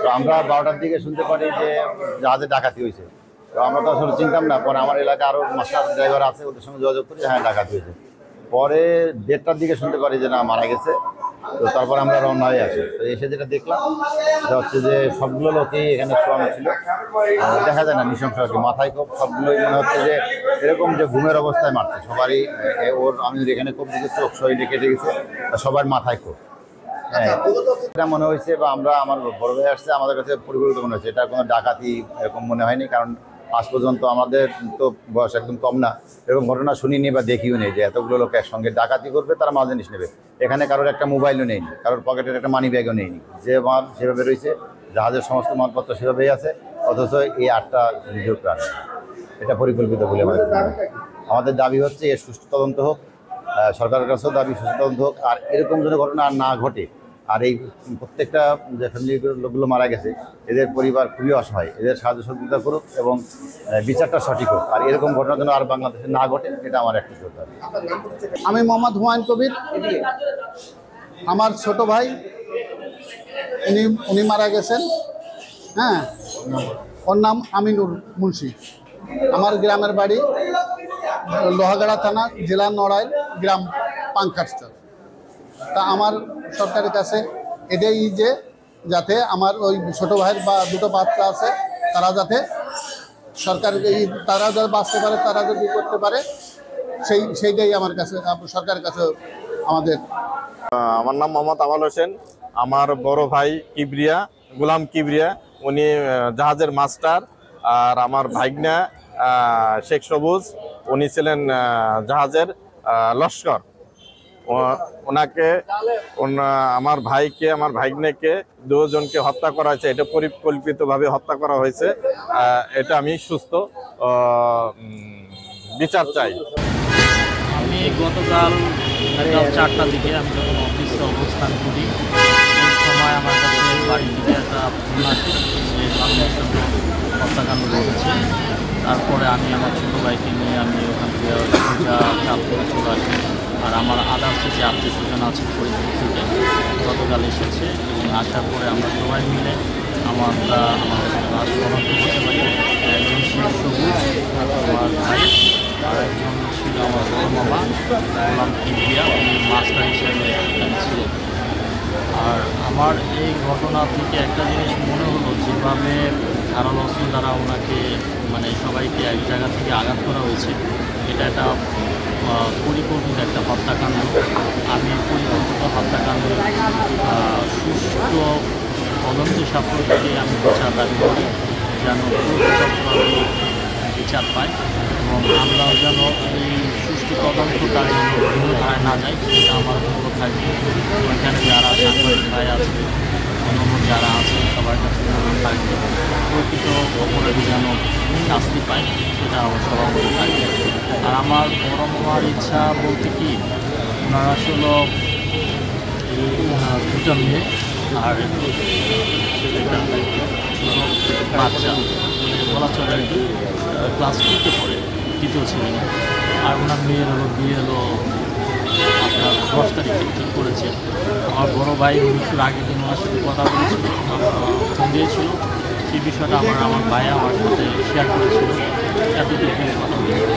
তো আমরা 12টার দিকে শুনতে পারি যে জাহাজে ডাকাতি হয়েছে। তো আমরা তো আসলে চিনতাম না। পরে আমার এলাকায় আরও মাস্টার ড্রাইভার আছে, ওদের সঙ্গে যোগাযোগ করি, হ্যাঁ ডাকাতি হয়েছে। পরে 1:30টার দিকে শুনতে পারি যে না, মারা গেছে। তো তারপর আমরা রওনা হয়ে আসি। তো এসে যেটা দেখলাম সেটা হচ্ছে যে সবগুলো লোকই এখানে শোয়ানো ছিল। দেখা যায় না নৃশংস আর কি, মাথায় খুব সবগুলোই মনে হচ্ছে যে এরকম যে ঘুমের অবস্থায় মারছে সবারই। ওর আমি এখানে খুব দিকে চোখ শরীরে কেটে গেছে, সবার মাথায় খুব। হ্যাঁ, এটা মনে হয়েছে বা আমরা আমার বড় ভাই আসছে, আমাদের কাছে পরিকল্পিত মনে হচ্ছে। এটা কোনো ডাকাতি এরকম মনে হয়নি, কারণ আজ পর্যন্ত আমাদের তো বয়স একদম কম না, এরকম ঘটনা শুনিনি বা দেখিও নেই যে এতগুলো লোক একসঙ্গে ডাকাতি করবে, তারা মাল জিনিস নেবে। এখানে কারোর একটা মোবাইলও নেয়নি, কারোর পকেটের একটা মানি ব্যাগও নেয়নি। যে মাল সেভাবে রয়েছে, জাহাজের সমস্ত মালপত্র সেভাবেই আছে, অথচ এই 8টা নিরীহ প্রাণ। এটা পরিকল্পিত বলে আমাদের দাবি হচ্ছে এর সুষ্ঠু তদন্ত হোক। সরকারের কাছেও দাবি সুষ্ঠু তদন্ত হোক, আর এরকম যেন ঘটনা আর না ঘটে। আর এই প্রত্যেকটা যে ফ্যামিলির লোকগুলো মারা গেছে, এদের পরিবার খুবই অসহায়, এদের সাহায্য সহযোগিতা করুক এবং বিচারটা সঠিক হোক। আর এরকম ঘটনা যেন আর বাংলাদেশে না ঘটে, এটা আমার একটা জোর দাবি। আমি মোহাম্মদ হুমায়ুন কবির। আমার ছোট ভাই উনি মারা গেছেন। হ্যাঁ, ওর নাম আমিনুর মুন্সি। আমার গ্রামের বাড়ি লোহাগাড়া থানা, জেলা নড়াইল, গ্রাম পাঙ্কারচর। তা আমার সরকারের কাছে এটাই যে যাতে আমার ওই ছোট ভাইয়ের বা দুটো বাচ্চা আছে, তারা যাতে তারা যাতে বাঁচতে পারে, তারা যদি করতে পারে, সেইটাই আমার কাছে সরকারের কাছে আমাদের। আমার নাম মোহাম্মদ আমাল হোসেন। আমার বড় ভাই কিবরিয়া, গোলাম কিবরিয়া, উনি জাহাজের মাস্টার। আর আমার ভাইগনা শেখ সবুজ, উনি ছিলেন জাহাজের লস্কর। ওনাকে আমার ভাইকে, আমার ভাইগনাকে, দুজনকে হত্যা করা হয়েছে। এটা পরিকল্পিতভাবে হত্যা করা হয়েছে। এটা আমি সুস্থ বিচার চাই। আমি গতকাল 4টার দিকে আমি যখন অফিসে অবস্থান করি, ওই সময় আমার কাছে বাড়ি থেকে একটা ফোন আসে যে বাংলাদেশের হত্যাকাণ্ড ঘটেছে। তারপরে আমি আমার ছোটো ভাইকে নিয়ে আমি ওখান থেকে চাপ করে চলে আসি। আর আমার আদার্স যে আত্মীয়স্বজন আছে ফরিদপুর থেকে গতকাল এসেছে, এবং আসার পরে আমরা সবাই মিলে আমাদের লাশ শনাক্ত করতে পারি। একজন ছিল সবুজ, আমার ভাই, আর একজন ছিল আমার বড় মামা গোলাম কিবরিয়া, উনি মাস্টার হিসেবে ছিল। আর আমার এই ঘটনা থেকে একটা জিনিস মনে হলো, যেভাবে ধারালো অস্ত্র দ্বারা ওনাকে সবাইকে এক জায়গা থেকে আঘাত করা হয়েছে, এটা একটা পরিকল্পিত একটা হত্যাকাণ্ড। আমি পরিকল্পিত হত্যাকাণ্ডের সুষ্ঠু তদন্ত সাপেক্ষে আমি বিচার দাবি করি, যেন পুরোপুরি বিচার পায়, এবং আমরাও যেন এই সুষ্ঠু তদন্তটার জন্য বিভিন্ন ধারায় না যাই, সেটা আমার অনুরোধ থাকবে। ওইখানে যারা সাংবাদিক ভাই আছে, অন্যান্য যারা আছে, সবার কাছে অনুরোধ থাকবে প্রকৃত অপরাধী যেন শাস্তি পায়, সেটা আমার সবার মধ্যে থাকবে। আর আমার বড় মামার ইচ্ছা বলতে কি, ওনারা আসলে দুটো মেয়ে আর বাচ্চা, বলা চলে আর কি, ক্লাস 2-তে পড়ে, 2য় শ্রেণী। আর ওনার মেয়ের বিয়ে হলো আপনার 10 তারিখে ঠিক করেছে। আমার বড় ভাই মৃত্যুর আগের দিন ওনার সাথে কথা বলেছিল, ফোন দিয়েছিল। সেই বিষয়টা আমার ভাই আমার সাথে শেয়ার করেছিল। এতটুকু কথা বলেছিল।